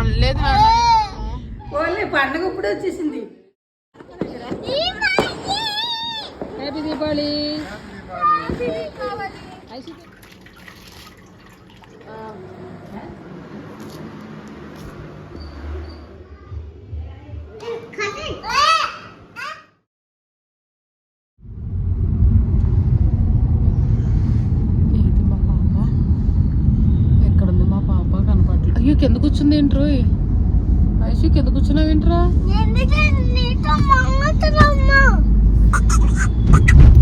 అనలేదు ఓన్లీ పండుగ ఇప్పుడు వచ్చేసింది. హ్యాపీ దీపావళి. అయ్యో కింద కూర్చుంది ఏంట్రో, ఐషు కింద కూర్చున్నావు ఏంట్రా?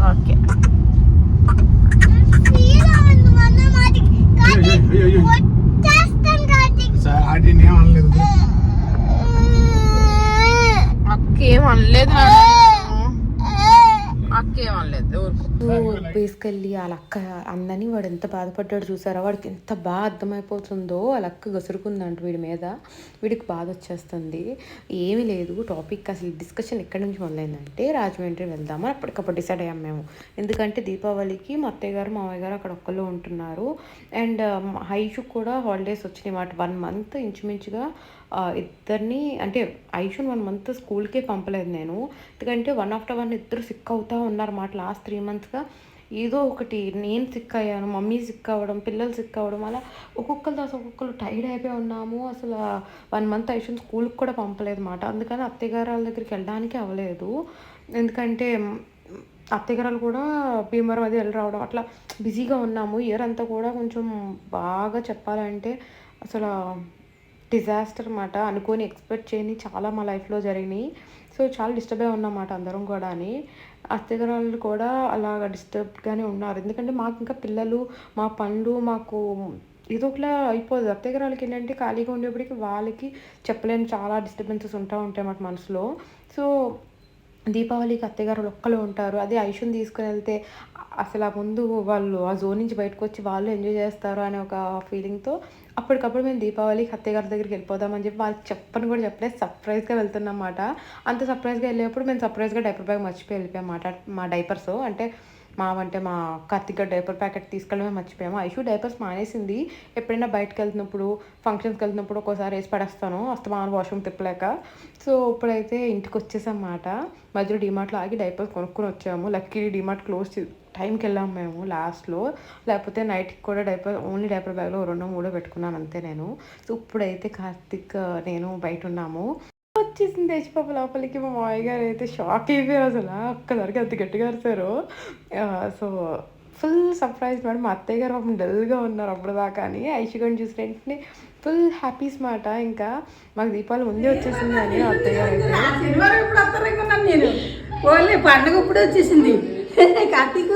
ఓకే అక్కేం అనలేదు, అక్కేం అనలేదు. బేసికల్లీ వాళ్ళ అక్క అందని వాడు ఎంత బాధపడ్డాడు చూసారా, వాడికి ఎంత బాగా అర్థమైపోతుందో. వాళ్ళ అక్క గసురుకుందంట వీడి మీద, వీడికి బాధ వచ్చేస్తుంది. ఏమీ లేదు టాపిక్, అసలు డిస్కషన్ ఎక్కడి నుంచి మొదలైందంటే రాజమండ్రి వెళ్దామని అప్పటికప్పుడు డిసైడ్ అయ్యాం మేము. ఎందుకంటే దీపావళికి మా అత్తయ్య గారు మామయ్య గారు అక్కడ ఒక్కళ్ళు ఉంటున్నారు. అండ్ ఐషు కూడా హాలిడేస్ వచ్చినాయి మాట. 1 month ఇంచుమించుగా ఇద్దరిని, అంటే ఐషుని 1 month స్కూల్కే పంపలేదు నేను. ఎందుకంటే 1 after 1 ఇద్దరు సిక్ అవుతూ ఉన్నారు మాట. లాస్ట్ 3 monthsగా ఏదో ఒకటి, నేను సిక్ అయ్యాను, మమ్మీ సిక్ అవ్వడం, పిల్లలు సిక్ అవ్వడం, అలా ఒక్కొక్కరు టైర్డ్ అయిపోయి ఉన్నాము. అసలు 1 month ఐషుని స్కూల్కి కూడా పంపలేదు మాట. అందుకని అత్తయ్య గారు వాళ్ళ దగ్గరికి వెళ్ళడానికి అవ్వలేదు. ఎందుకంటే అత్తయ్య గారు కూడా భీమవరం అది వెళ్ళి రావడం అట్లా బిజీగా ఉన్నాము. ఇయర్ అంతా కూడా కొంచెం బాగా చెప్పాలంటే అసలు డిజాస్టర్ అన్నమాట. అనుకొని ఎక్స్పెక్ట్ చేయని చాలా మా లైఫ్లో జరిగినాయి. సో చాలా డిస్టర్బ్ అయి ఉన్నమాట అందరం కూడా. అని అత్తయ్య వాళ్ళు కూడా అలాగ డిస్టర్బ్గానే ఉన్నారు. ఎందుకంటే మాకు ఇంకా పిల్లలు, మా పనులు, మాకు ఏదో ఒకలా అయిపోదు. అత్తయ్య వాళ్ళకి ఏంటంటే ఖాళీగా ఉండేప్పటికి వాళ్ళకి చెప్పలేని చాలా డిస్టర్బెన్సెస్ ఉంటాయి మాకు మనసులో. సో దీపావళికి అత్తయ్య గారు ఒక్కళ్ళు ఉంటారు. అదే ఐషుని తీసుకుని వెళ్తే అసలు ఆ ముందు వాళ్ళు ఆ జోన్ నుంచి బయటకు వచ్చి వాళ్ళు ఎంజాయ్ చేస్తారు అనే ఒక ఫీలింగ్తో అప్పటికప్పుడు మేము దీపావళికి అత్తయ్య గారి దగ్గరికి వెళ్ళిపోదామని చెప్పి వాళ్ళకి చెప్పని కూడా చెప్పలేదు, సర్ప్రైజ్గా వెళ్తున్నాం అన్నమాట. అంత సర్ప్రైజ్గా వెళ్ళేప్పుడు మేము సర్ప్రైజ్గా డైపర్ బ్యాగ్ మర్చిపోయి వెళ్ళిపోయామాట. మా డైపర్స్ అంటే మా కార్తిక్ డైపర్ ప్యాకెట్ తీసుకెళ్ళడమే మర్చిపోయాము. ఐషు డైపర్స్ మానేసింది. ఎప్పుడైనా బయటకు వెళ్తున్నప్పుడు, ఫంక్షన్స్కి వెళ్తున్నప్పుడు ఒక్కోసారి వేసి పడేస్తాను అస్తమానం వాష్రూమ్ తిప్పలేక. సో ఇప్పుడైతే ఇంటికి వచ్చేసామాట. మధ్యలో డిమార్ట్లో ఆగి డైపర్స్ కొనుక్కొని వచ్చాము. లక్కీ డిమార్ట్ క్లోజ్ టైంకి వెళ్ళాము మేము లాస్ట్లో. లేకపోతే నైట్కి కూడా ఓన్లీ డైపర్ బ్యాగ్లో 2-3 పెట్టుకున్నాను అంతే నేను. సో ఇప్పుడైతే కార్తిక్ నేను బయట ఉన్నాము. వచ్చేసింది తెచ్చిపాప లోపలికి. మా మామయ్య గారు అయితే షాక్ అయిపోయారు, అసలు ఒక్కసారికి అంత గట్టిగా అరిచారు. So full surprise madam. మా అత్తయ్య గారు పాపం డల్గా ఉన్నారు అప్పుడు దాకా. అని ఐషు గారిని చూసిన వెంటనే ఫుల్ హ్యాపీస్ మాట. ఇంకా మాకు దీపావళి ముందే వచ్చేసింది అని అత్తయ్య గారు అయితే. శనివారం ఇప్పుడు వస్తాను నేను. ఓన్లీ పండుగ ఇప్పుడు వచ్చేసింది. కార్తీక్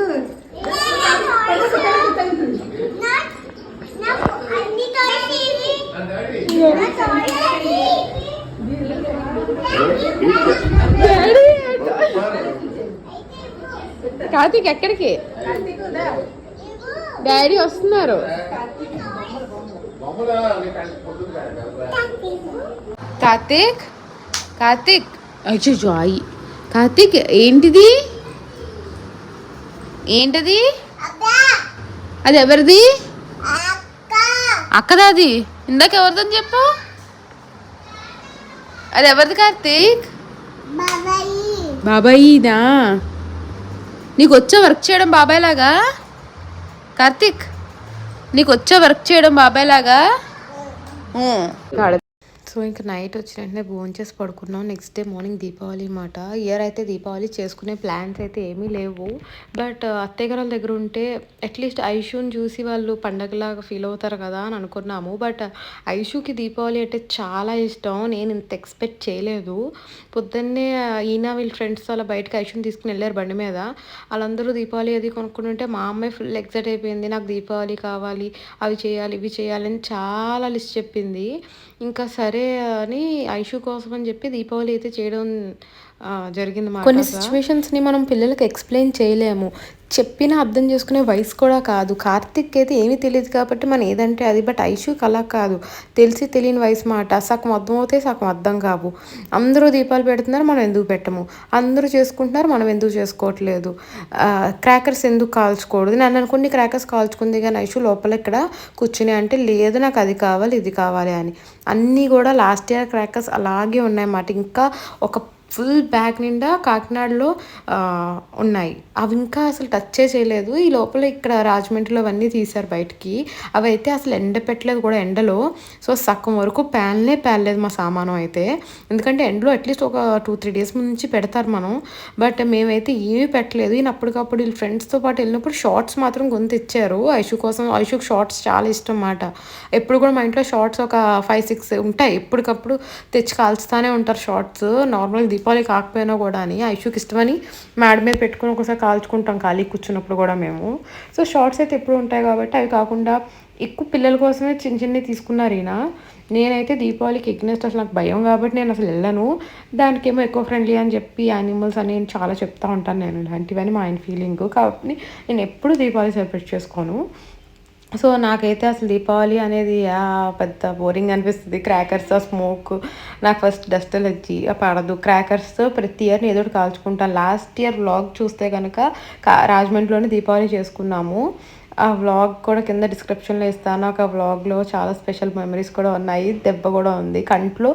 కార్తీక్ ఎక్కడికి? డాడీ వస్తున్నారు. కార్తీక్ కార్తీక్ అయ్యో అయ్యి కార్తీక్ ఏంటిది? ఏంటది? అది ఎవరిది? అక్కదా? అది ఇందాక ఎవరిదని చెప్పు. అది ఎవరిది కార్తీక్? బాబాయిదా? నీకు వచ్చా వర్క్ చేయడం బాబాయ్ లాగా? కార్తీక్ నీకు వచ్చా వర్క్ చేయడం బాబాయ్ లాగా? సో ఇంకా నైట్ వచ్చిన వెంటనే భోంచేసి పడుకున్నాం. నెక్స్ట్ డే మార్నింగ్ దీపావళి అన్నమాట. ఇయర్ అయితే దీపావళి చేసుకునే ప్లాన్స్ అయితే ఏమీ లేవు. బట్ అత్తయ్య గారి దగ్గర ఉంటే అట్లీస్ట్ ఐషుని చూసి వాళ్ళు పండగలాగా ఫీల్ అవుతారు కదా అని అనుకున్నాము. బట్ ఐషుకి దీపావళి అంటే చాలా ఇష్టం. నేను ఇంత ఎక్స్పెక్ట్ చేయలేదు. పొద్దున్నే ఈయన వీళ్ళ ఫ్రెండ్స్ అలా బయటకు ఐషుని తీసుకుని వెళ్ళారు బండి మీద. వాళ్ళందరూ దీపావళి అది కొనుక్కుని ఉంటే మా అమ్మాయి ఫుల్ ఎక్సైట్ అయిపోయింది. నాకు దీపావళి కావాలి, అవి చేయాలి, ఇవి చేయాలి అని చాలా లిస్ట్ చెప్పింది. ఇంకా సరే అని ఐషు కోసం అని చెప్పి దీపావళి అయితే చేయడం జరిగింది మాట. కొన్ని సిచ్యువేషన్స్ని మనం పిల్లలకి ఎక్స్ప్లెయిన్ చేయలేము, చెప్పినా అర్థం చేసుకునే వయసు కూడా కాదు. కార్తిక్ అయితే ఏమీ తెలియదు కాబట్టి మనం ఏదంటే అది. బట్ ఐషుకి అలా కాదు, తెలిసి తెలియని వయసు మాట. సగం అర్థం అవుతాయి, సగం అర్థం కావు. అందరూ దీపాలు పెడుతున్నారు, మనం ఎందుకు పెట్టము? అందరూ చేసుకుంటున్నారు, మనం ఎందుకు చేసుకోవట్లేదు? క్రాకర్స్ ఎందుకు కాల్చకూడదు? నన్ను అనుకుని క్రాకర్స్ కాల్చుకుంది కానీ ఐషు లోపల ఇక్కడ కూర్చుని అంటే లేదు నాకు అది కావాలి ఇది కావాలి అని. అన్నీ కూడా లాస్ట్ ఇయర్ క్రాకర్స్ అలాగే ఉన్నాయన్నమాట. ఇంకా ఒక ఫుల్ బ్యాగ్ నిండా కాకినాడలో ఉన్నాయి. అవి ఇంకా అసలు టచ్చే చేయలేదు. ఈ లోపల ఇక్కడ రాజమండ్రిలో అవన్నీ తీశారు బయటికి. అవి అయితే అసలు ఎండ పెట్టలేదు కూడా ఎండలో. సో సగం వరకు పేలలేదు మా సామానం అయితే. ఎందుకంటే ఎండలో అట్లీస్ట్ ఒక 2-3 డేస్ నుంచి పెడతారు మనం. బట్ మేమైతే ఏమీ పెట్టలేదు. ఈయన అప్పటికప్పుడు వీళ్ళ ఫ్రెండ్స్తో పాటు వెళ్ళినప్పుడు షార్ట్స్ మాత్రం గొంతు ఇచ్చారు ఐషు కోసం. ఐషుకి షార్ట్స్ చాలా ఇష్టం అన్నమాట. ఎప్పుడు కూడా మా ఇంట్లో షార్ట్స్ ఒక 5-6 ఉంటాయి. ఎప్పటికప్పుడు తెచ్చి కాల్చుతానే ఉంటారు షార్ట్స్. నార్మల్ దీపావళి కాకపోయినా కూడా అని ఐషుకి ఇష్టమని మేడ మీద పెట్టుకుని ఒకసారి కాల్చుకుంటాం ఖాళీ కూర్చున్నప్పుడు కూడా మేము. సో షార్ట్స్ అయితే ఎప్పుడు ఉంటాయి కాబట్టి అవి కాకుండా ఎక్కువ పిల్లల కోసమే చిన్నవి తీసుకున్నారు ఈయన. నేనైతే దీపావళికి ఎగ్నెస్ట్ అసలు నాకు భయం కాబట్టి నేను అసలు వెళ్ళను. దానికేమో ఎక్కువ ఫ్రెండ్లీ అని చెప్పి యానిమల్స్ అని నేను చాలా చెప్తా ఉంటాను. నేను ఇలాంటివని మా ఆయన ఫీలింగ్ కాబట్టి నేను ఎప్పుడు దీపావళి సెలబ్రేట్ చేసుకోను. సో నాకైతే అసలు దీపావళి అనేది పెద్ద బోరింగ్ అనిపిస్తుంది. క్రాకర్స్ స్మోక్ నాకు ఫస్ట్ డస్ట్ ఎలర్జీ పడదు. క్రాకర్స్ ప్రతి ఇయర్ ఏదో ఒకటి కాల్చుకుంటాను. లాస్ట్ ఇయర్ వ్లాగ్ చూస్తే కనుక రాజమండ్రిలోనే దీపావళి చేసుకున్నాము. ఆ వ్లాగ్ కూడా కింద డిస్క్రిప్షన్లో ఇస్తాను. ఆ వ్లాగ్లో చాలా స్పెషల్ మెమరీస్ కూడా ఉన్నాయి. దెబ్బ కూడా ఉంది, కంట్లో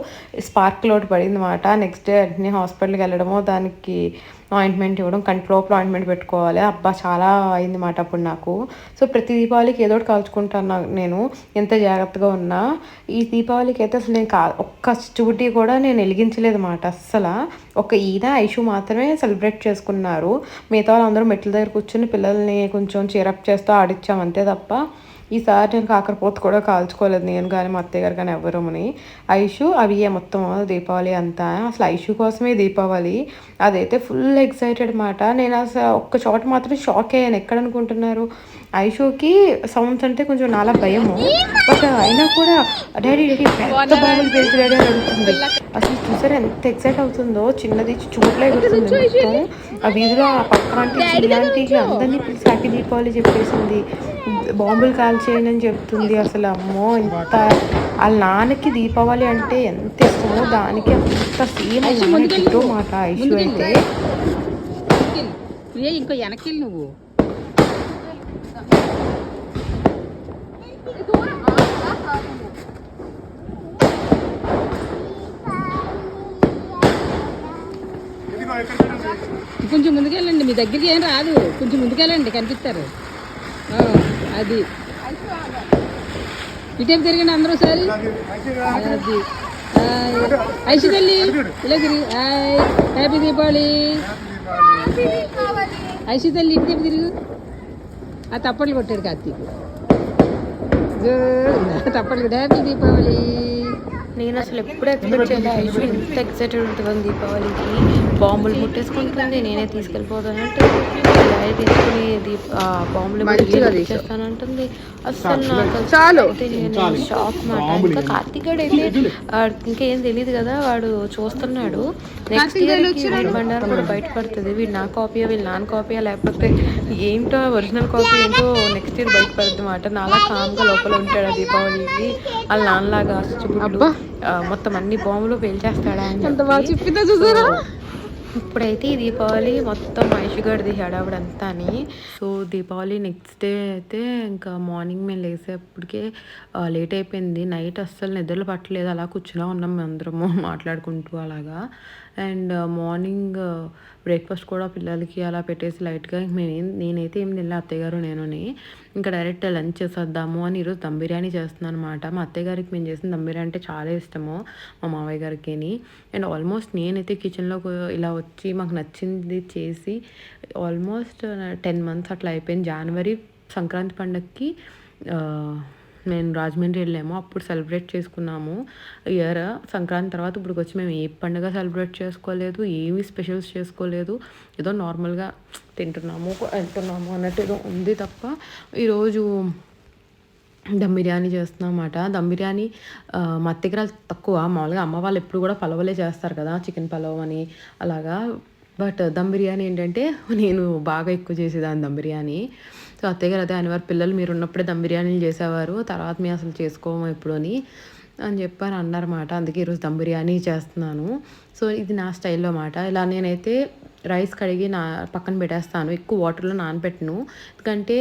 స్పార్క్లో ఒకటి పడింది అన్నమాట. నెక్స్ట్ డే వెంటనే హాస్పిటల్కి వెళ్ళడము, దానికి ఆయింట్మెంట్ ఇవ్వడం, కంట్లోపల ఆయింట్మెంట్ పెట్టుకోవాలి. అబ్బా చాలా అయింది మాట అప్పుడు నాకు. సో ప్రతి దీపావళికి ఏదో ఒకటి కాల్చుకుంటాను నేను ఎంత జాగ్రత్తగా ఉన్నా. ఈ దీపావళికి అయితే అసలు నేను ఒక్క చిచ్చుబుడ్డి కూడా నేను వెలిగించలేదు మాట అస్సలు. ఒక ఈయన ఐషు మాత్రమే సెలబ్రేట్ చేసుకున్నారు. మిగతా వాళ్ళందరూ మెట్ల దగ్గర కూర్చొని పిల్లల్ని కొంచెం చీరప్ చేస్తూ ఆడిచ్చాం అంతే తప్ప ఈసారి నేను కాకరపోత కూడా కాల్చుకోలేదు నేను కానీ మా అత్తయ్య గారు కానీ ఎవరమని. ఐషు అవి మొత్తం దీపావళి అంతా అసలు ఐషు కోసమే దీపావళి. అదైతే ఫుల్ ఎక్సైటెడ్ మాట. నేను అసలు ఒక్క చోట మాత్రం షాక్ అయ్యాను. ఎక్కడ అనుకుంటున్నారు? ఐషుకి సౌండ్స్ అంటే కొంచెం నాలా భయము. బట్ అయినా కూడా డాడీ పెద్ద బాబులు పేరు డాడీ అని అడుగుతుంది. అసలు చూసారు ఎంత ఎక్సైట్ అవుతుందో. చిన్నది చూట్లే ఎగురుతుంది మొత్తం. ఆ వీధిలో ఆ పక్కన చిల్లాంటికి అందరినీ పిలిచి హ్యాపీ దీపావళి చెప్పేసింది. బాంబులు కాల్చేయండి అని చెప్తుంది. అసలు అమ్మో ఇంత వాళ్ళ నాన్నకి దీపావళి అంటే ఎంత ఇష్టమో దానికి అంత సేమ్ ఇటో మాట ఐషు అయితే. ఇంకో వెనక్కి నువ్వు కొంచెం ముందుకెళ్ళండి, మీ దగ్గరికి ఏం రాదు. కొంచెం ముందుకెళ్ళండి కనిపిస్తారు. అది ఇటేపు తిరిగండి అందరూ సారి. అది ఐషు తల్లి ఇలా తిరిగి హ్యాపీ దీపావళి. ఐషు తల్లి ఇటువైపు తిరుగు. ఆ తప్పట్లు కొట్టాడు కార్తీక్. తప్పట్లు హ్యాపీ దీపావళి. నేను అసలు ఎప్పుడు ఎక్స్పెక్ట్ చేయలేదు ఐషు ఎంత ఎక్సైటెడ్ ఉంటుందని దీపావళికి. బాంబులు ముట్టేసుకుంటుంది, నేనే తీసుకెళ్ళిపోతానంటే తీసుకుని బాంబులు చేస్తానంటుంది. అసలు నాకు షాక్ మాట. ఇంకా కార్తీక్ గడ్ అయితే ఇంకేం తెలియదు కదా, వాడు చూస్తున్నాడు. నెక్స్ట్ ఇయర్ బండారు కూడా బయటపడుతుంది. వీడు నా కాపీయా వీళ్ళు నాన్న కాపీయా లేకపోతే ఏంటో ఒరిజినల్ కాపీ ఏంటో నెక్స్ట్ ఇయర్ బయటపడుతుంది అన్నమాట. నాలా కామ్గా లోపల ఉంటాడు దీపావళికి. వాళ్ళ నాన్నలాగా చిచ్చుబుడ్లు మొత్తం అన్ని బాంబులు పేల్చేస్తాడా అని. ఇప్పుడైతే ఈ దీపావళి మొత్తం ఐషుగడిది హడావుడంతా అని. సో దీపావళి నెక్స్ట్ డే అయితే ఇంకా మార్నింగ్ మేము లేసేపటికే లేట్ అయిపోయింది. నైట్ అస్సలు నిద్రలు పట్టలేదు, అలా కూర్చున్నా ఉన్నాం మేము అందరము మాట్లాడుకుంటూ అలాగా. అండ్ మార్నింగ్ బ్రేక్ఫాస్ట్ కూడా పిల్లలకి అలా పెట్టేసి లైట్గా నేనైతే ఏం తినలే, అత్తయ్య గారు నేనుని ఇంకా డైరెక్ట్ లంచ్ చేసేద్దాము అని ఈరోజు దమ్ బిర్యానీ చేస్తున్నాను అనమాట. మా అత్తయ్య గారికి మేము చేసిన దమ్ బిర్యానీ అంటే చాలా ఇష్టము, మా మావయ్య గారికి. అండ్ ఆల్మోస్ట్ నేనైతే కిచెన్లో ఇలా వచ్చి మాకు నచ్చింది చేసి ఆల్మోస్ట్ 10 months అట్లా అయిపోయింది. జనవరి సంక్రాంతి పండగకి నేను రాజమండ్రి వెళ్ళాము, అప్పుడు సెలబ్రేట్ చేసుకున్నాము ఇయర్. సంక్రాంతి తర్వాత ఇప్పటికి వచ్చి మేము ఏ పండుగ సెలబ్రేట్ చేసుకోలేదు, ఏమీ స్పెషల్స్ చేసుకోలేదు. ఏదో నార్మల్గా తింటున్నాము వెళ్తున్నాము అన్నట్టు ఏదో ఉంది తప్ప ఈరోజు దమ్ బిర్యానీ చేస్తున్నాం అన్నమాట. దమ్ బిర్యానీ మా దగ్గర తక్కువ. మామూలుగా అమ్మ వాళ్ళు ఎప్పుడు కూడా పలావులే చేస్తారు కదా! చికెన్ పలావ్ అని అలాగా. బట్ దమ్ బిర్యానీ ఏంటంటే నేను బాగా ఎక్కువ చేసేదాన్ని దమ్ బిర్యానీ. సో, అత్తయ్య గారు అదే అనేవారు, "పిల్లలు మీరున్నప్పుడే దమ్ బిర్యానీలు చేసేవారు. తర్వాత మేము అసలు చేసుకోము ఎప్పుడు" అని చెప్పని అన్నారన్నమాట. అందుకే ఈరోజు దమ్ బిర్యానీ చేస్తున్నాను. సో, ఇది నా స్టైల్‌లో మాట. ఇలా నేనైతే రైస్ కడిగి పక్కన పెట్టేస్తాను. ఎక్కువ వాటర్‌లో నానబెట్టను. ఎందుకంటే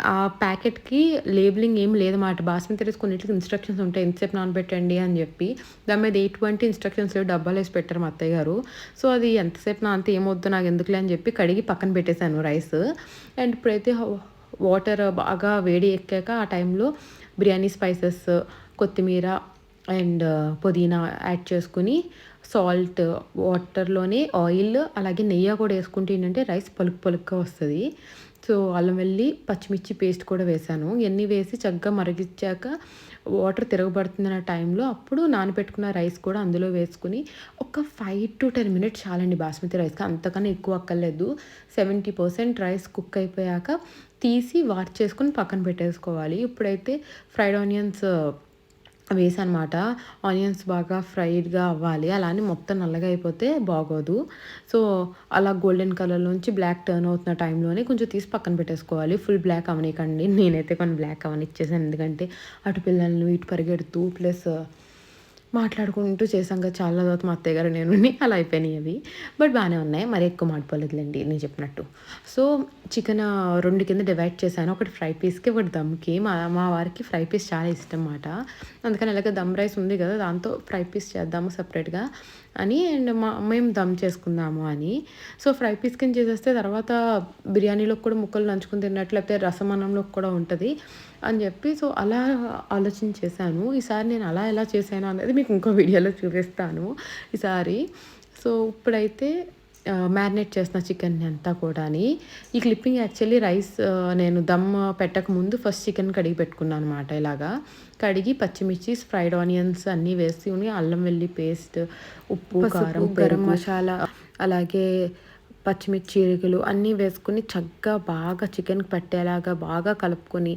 ఆ ప్యాకెట్‌కి లేబులింగ్ ఏమి లేదన్నమాట. బాస్మతి రైస్ కొన్నిటికి ఇన్‌స్ట్రక్షన్స్ ఉంటాయి. ఎంతసేపు నానబెట్టండి అని చెప్పి. దాని మీద ఎటువంటి ఇన్‌స్ట్రక్షన్స్ లేవు. డబ్బాలేసి పెట్టారు మా అత్తయ్య గారు. సో, అది ఎంతసేపు నానితే ఏమొద్దు నాకెందుకులే అని చెప్పి కడిగి పక్కన పెట్టేశాను రైస్. అండ్ ఇప్పుడైతే వాటర్ బాగా వేడి ఎక్కాక ఆ టైంలో బిర్యానీ స్పైసెస్, కొత్తిమీర అండ్ పుదీనా యాడ్ చేసుకొని, సాల్ట్, వాటర్‌లోనే ఆయిల్ అలాగే నెయ్యి కూడా వేసుకుంటే ఏంటంటే రైస్ పలుకు పలుకుగా వస్తది. సో, అల్లం వెల్లి, పచ్చిమిర్చి పేస్ట్ కూడా వేశాను. ఇవన్నీ వేసి చక్కగా మరిగిచ్చాక వాటర్ తిరగబడుతున్న టైంలో అప్పుడు నానబెట్టుకున్న రైస్ కూడా అందులో వేసుకొని ఒక 5-10 మినిట్స్ చాలండి బాస్మతి రైస్‌కి. అంతకన్నా ఎక్కువ అక్కర్లేదు. 70% రైస్ కుక్ అయిపోయాక తీసి వాష్ చేసుకొని పక్కన పెట్టేసుకోవాలి. ఇప్పుడైతే ఫ్రైడ్ ఆనియన్స్ వేసానమాట. ఆనియన్స్ బాగా ఫ్రైడ్‌గా అవ్వాలి. అలా అని మొత్తం నల్లగా అయిపోతే బాగోదు. సో, అలా గోల్డెన్ కలర్‌లోంచి బ్లాక్ టర్న్ అవుతున్న టైంలోనే కొంచెం తీసి పక్కన పెట్టేసుకోవాలి. ఫుల్ బ్లాక్ అవ్వనీకండి. నేనైతే కొన్ని బ్లాక్ అవ్వనిచ్చేసాను. ఎందుకంటే అటు పిల్లల్ని ఇటు పరిగెడుతూ ప్లస్ మాట్లాడుకుంటూ చేసాం కదా! చాలా తర్వాత మా అత్తయ్య గారు నేనుని అలా అయిపోయినాయి అవి. బట్ బానే ఉన్నాయి. మరీ ఎక్కువ మాడిపోలేదులెండి నేను చెప్పినట్టు. సో, చికెన్ 2 కింద డివైడ్ చేశాను. ఒకటి ఫ్రై పీస్‌కి, ఒకటి దమ్‌కి. మా వారికి ఫ్రై పీస్ చాలా ఇష్టం మాట. అందుకని ఎలాగో దమ్ రైస్ ఉంది కదా! దాంతో ఫ్రై పీస్ చేద్దాము సెపరేట్‌గా అని అండ్ మేము దమ్ చేసుకుందాము అని. సో, ఫ్రై పీస్ కింద చేసేస్తే తర్వాత బిర్యానీలోకి కూడా ముక్కలు నంచుకొని తిన్నట్లు, లేకపోతే రసం అన్నంలోకి కూడా ఉంటది అని చెప్పి సో, అలా ఆలోచించేసాను. ఈసారి నేను అలా ఎలా చేశాను అనేది మీకు ఇంకో వీడియోలో చూపిస్తాను ఈసారి. సో, ఇప్పుడైతే మ్యారినేట్ చేసిన చికెన్‌ని అంతా కూడాని. ఈ క్లిప్పింగ్ యాక్చువల్లీ రైస్ నేను దమ్ పెట్టకముందు ఫస్ట్ చికెన్ కడిగి పెట్టుకున్నాను అనమాట ఇలాగా. కడిగి పచ్చిమిర్చి, ఫ్రైడ్ ఆనియన్స్ అన్నీ వేసుకొని అల్లం వెల్లి పేస్ట్, ఉప్పు, కారం, గరం మసాలా అలాగే పచ్చిమిర్చి ఇరుగులు అన్నీ వేసుకొని చక్కగా బాగా చికెన్‌కి పట్టేలాగా బాగా కలుపుకొని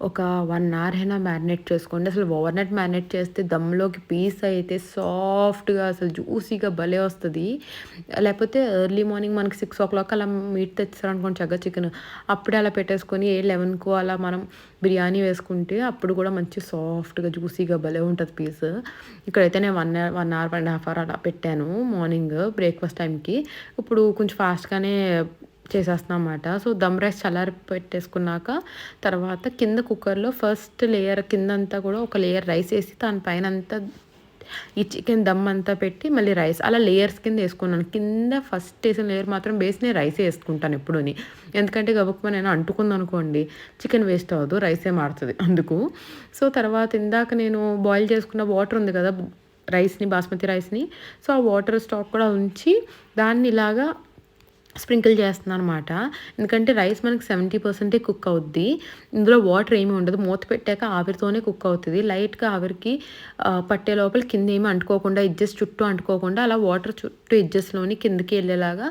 ఒక 1 అవర్ అయినా మ్యారినేట్ చేసుకోండి. అసలు ఓవర్‌నైట్ మ్యారినేట్ చేస్తే దమ్‌లోకి పీస్ అయితే సాఫ్ట్‌గా అసలు జ్యూసీగా భలే వస్తది. లేకపోతే ఎర్లీ మార్నింగ్ మనకి 6:00 అలా మీట్ తెచ్చారనుకోండి చక్కగా చికెన్. అప్పుడే అలా పెట్టేసుకొని 11:00 అలా మనం బిర్యానీ వేసుకుంటే అప్పుడు కూడా మంచి సాఫ్ట్‌గా జ్యూసీగా భలే ఉంటది పీస్. ఇక్కడైతే నేను 1 అవర్, 1.5 అవర్ అలా పెట్టాను మార్నింగ్ బ్రేక్‌ఫాస్ట్ టైంకి. ఇప్పుడు కొంచెం ఫాస్ట్‌గానే చేసేస్తున్నాం అన్నమాట. సో, దమ్ రైస్ చల్లారి పెట్టేసుకున్నాక తర్వాత కింద కుక్కర్‌లో ఫస్ట్ లేయర్ కిందంతా కూడా ఒక లేయర్ రైస్ ఏసి దాని పైనంతా ఈ చికెన్ దమ్ అంతా పెట్టి మళ్ళీ రైస్ అలా లేయర్స్ కింద వేసుకున్నాను. కింద ఫస్ట్ వేసిన లేయర్ మాత్రం బేస్ నేను రైసే వేసుకుంటాను ఎప్పుడూని. ఎందుకంటే గబుక్కుమని అంటుకుందనుకోండి చికెన్ వేస్ట్ అవ్వదు, రైసే మారుతది అందుకు. సో, తర్వాత ఇందాక నేను బాయిల్ చేసుకున్న వాటర్ ఉంది కదా! రైస్‌ని, బాస్మతి రైస్‌ని. సో, ఆ వాటర్ స్టాక్ కూడా ఉంచి దాన్ని ఇలాగా స్ప్రింకిల్ చేస్తున్నానమాట. ఎందుకంటే రైస్ మనకి 70% కుక్ అవుద్ది. ఇందులో వాటర్ ఏమి ఉండదు. మూత పెట్టాక ఆవిరితోనే కుక్ అవుతది. లైట్‌గా ఆవిరికి పట్టే లోపల కిందేమి అంటుకోకుండా ఎడ్జెస్ చుట్టూ అంటుకోకుండా అలా వాటర్ చుట్టూ ఎడ్జెస్‌లోని కిందకి వెళ్ళేలాగా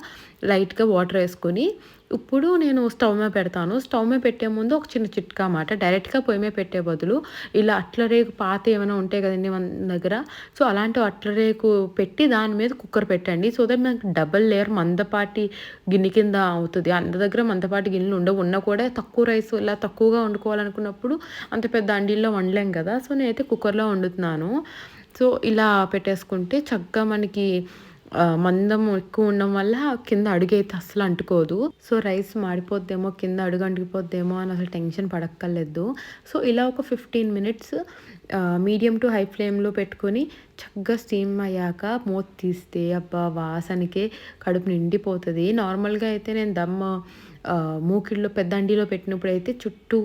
లైట్‌గా వాటర్ వేసుకొని ఇప్పుడు నేను స్టవ్ మీద పెడతాను. స్టవ్ మీద పెట్టే ముందు ఒక చిన్న చిట్కా మాట. డైరెక్ట్‌గా పొయ్యి మీద పెట్టే బదులు ఇలా అట్ల రేకు పాతయి ఏమైనా ఉంటాయి కదండీ మన దగ్గర. సో, అలాంటి అట్ల రేకు పెట్టి దాని మీద కుక్కర్ పెట్టండి. సో దట్ మనకి డబుల్ లేయర్ మందపాటి గిన్నె కింద అవుతది. అందరి దగ్గర మందపాటి గిన్నెలు ఉండవు. ఉన్నా కూడా తక్కువ రైస్ ఇలా తక్కువగా వండుకోవాలనుకున్నప్పుడు అంత పెద్ద అండీల్లో వండలేం కదా! సో, నేనైతే కుక్కర్‌లో వండుతున్నాను. సో, ఇలా పెట్టేసుకుంటే చక్కగా మనకి మందం ఎక్కువ ఉండడం వల్ల కింద అడుగైతే అస్సలు అంటుకోదు. సో, రైస్ మాడిపోద్దేమో, కింద అడుగు అంటుకుపోద్దేమో అని అసలు టెన్షన్ పడక్కర్లేదు. సో, ఇలా ఒక 15 మినిట్స్ మీడియం టు హై ఫ్లేమ్‌లో పెట్టుకొని చక్కగా స్టీమ్ అయ్యాక మూత తీస్తే అబ్బా! వాసనకే కడుపు నిండిపోతది. నార్మల్‌గా అయితే నేను దమ్ మూకిడిలో పెద్ద అండీలో పెట్టినప్పుడైతే చుట్టూ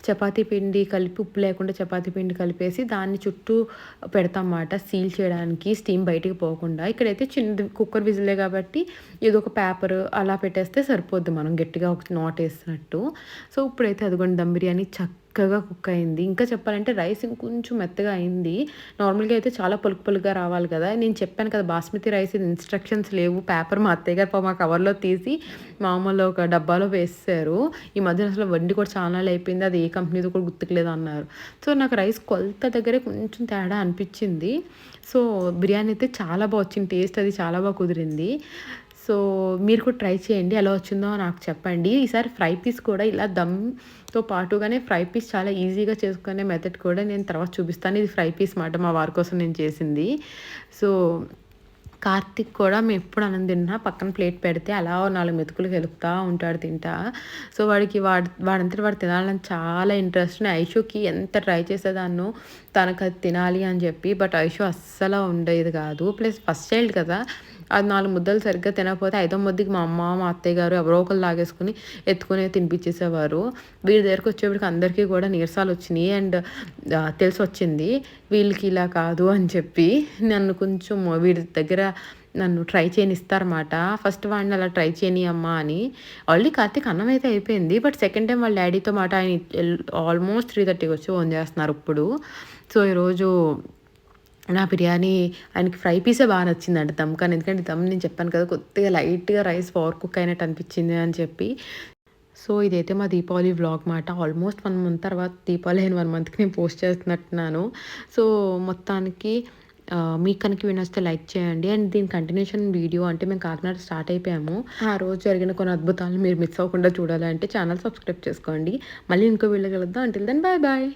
చపాతీ పిండి కలిపి ఉప్పు లేకుండా చపాతీ పిండి కలిపేసి దాన్ని చుట్టూ పెడతామాట సీల్ చేయడానికి స్టీమ్ బయటికి పోకుండా. ఇక్కడైతే చిన్నది కుక్కర్ విజిలే కాబట్టి ఏదో ఒక పేపర్ అలా పెట్టేస్తే సరిపోద్ది మనం గట్టిగా ఒక నాట్ ఏసినట్టు. సో, ఇప్పుడైతే అదిగోండి దమ్ బిర్యానీ చక్కగా కుక్ అయింది. ఇంకా చెప్పాలంటే రైస్ ఇంకొంచెం మెత్తగా అయింది. నార్మల్గా అయితే చాలా పలుకు పలుకుగా రావాలి కదా. నేను చెప్పాను కదా బాస్మతి రైస్ ఇది ఇన్స్ట్రక్షన్స్ లేవు. పేపర్ మా అత్తయ్య గారు మా కవర్లో తీసి మామూలు ఒక డబ్బాలో వేసేసారు. ఈ మధ్యన అసలు వండి కూడా చాలా అయిపోయింది, అది ఏ కంపెనీతో కూడా గుర్తుకులేదు అన్నారు. సో నాకు రైస్ కొలత దగ్గరే కొంచెం తేడా అనిపించింది. సో బిర్యానీ అయితే చాలా బాగా వచ్చింది, టేస్ట్ అది చాలా బాగా కుదిరింది. సో మీరు కూడా ట్రై చేయండి, ఎలా వచ్చిందో నాకు చెప్పండి. ఈసారి ఫ్రై పీస్ కూడా ఇలా దమ్తో పాటుగానే ఫ్రై పీస్ చాలా ఈజీగా చేసుకునే మెథడ్ కూడా నేను తర్వాత చూపిస్తాను. ఇది ఫ్రై పీస్ మాట మా వారి కోసం నేను చేసింది. సో కార్తిక్ కూడా మేము ఎప్పుడు అన్నం తిన్నా పక్కన ప్లేట్ పెడితే అలా 4 మెతుకులు కలుపుతూ ఉంటాడు తింటా. సో వాడంతటి వాడు తినాలని చాలా ఇంట్రెస్ట్. ఐషుకి ఎంత ట్రై చేసేదాన్నో తనకు అది తినాలి అని చెప్పి, బట్ ఐషు అస్సలు ఉండేది కాదు. ప్లస్ ఫస్ట్ చైల్డ్ కదా, అది 4 ముద్దలు సరిగ్గా తినకపోతే 5వ ముద్దకి మా అమ్మ మా అత్తయ్య గారు ఎవరో ఒకరు లాగేసుకుని ఎత్తుకుని తినిపించేసేవారు. వీడి దగ్గరికి వచ్చేప్పటికి అందరికీ కూడా నీరసాలు వచ్చినాయి అండ్ తెలిసి వచ్చింది వీళ్ళకి ఇలా కాదు అని చెప్పి. నన్ను కొంచెం వీడి దగ్గర నన్ను ట్రై చేయనిస్తారన్నమాట. ఫస్ట్ వాడిని అలా ట్రై చేయని అమ్మా అని. ఆల్రెడీ కార్తీక్ అన్నం అయితే అయిపోయింది, బట్ సెకండ్ టైం వాళ్ళ డాడీతో మాట ఆయన ఆల్మోస్ట్ 3:30 వచ్చి ఫోన్ చేస్తున్నారు ఇప్పుడు. సో ఈరోజు నా బిర్యానీ ఆయనకి ఫ్రై పీసే బాగా నచ్చిందంట, దమ్ కానీ. ఎందుకంటే దమ్ నేను చెప్పాను కదా కొద్దిగా లైట్గా రైస్ ఓవర్ కుక్ అయినట్టు అనిపించింది అని చెప్పి. సో ఇదైతే మా దీపావళి వ్లాగ్ మాట. ఆల్మోస్ట్ 1 మంత్ తర్వాత దీపావళి అయిన 1 మంత్కి నేను పోస్ట్ చేస్తున్నట్టున్నాను. సో మొత్తానికి మీకు కనుక వినొస్తే లైక్ చేయండి. అండ్ దీని కంటిన్యూషన్ వీడియో అంటే మేము కాకినాడ స్టార్ట్ అయిపోయాము, ఆ రోజు జరిగిన కొన్ని అద్భుతాలను మీరు మిస్ అవ్వకుండా చూడాలంటే ఛానల్ సబ్స్క్రైబ్ చేసుకోండి. మళ్ళీ ఇంకో వీడియో కలుద్దాం. Until then bye bye.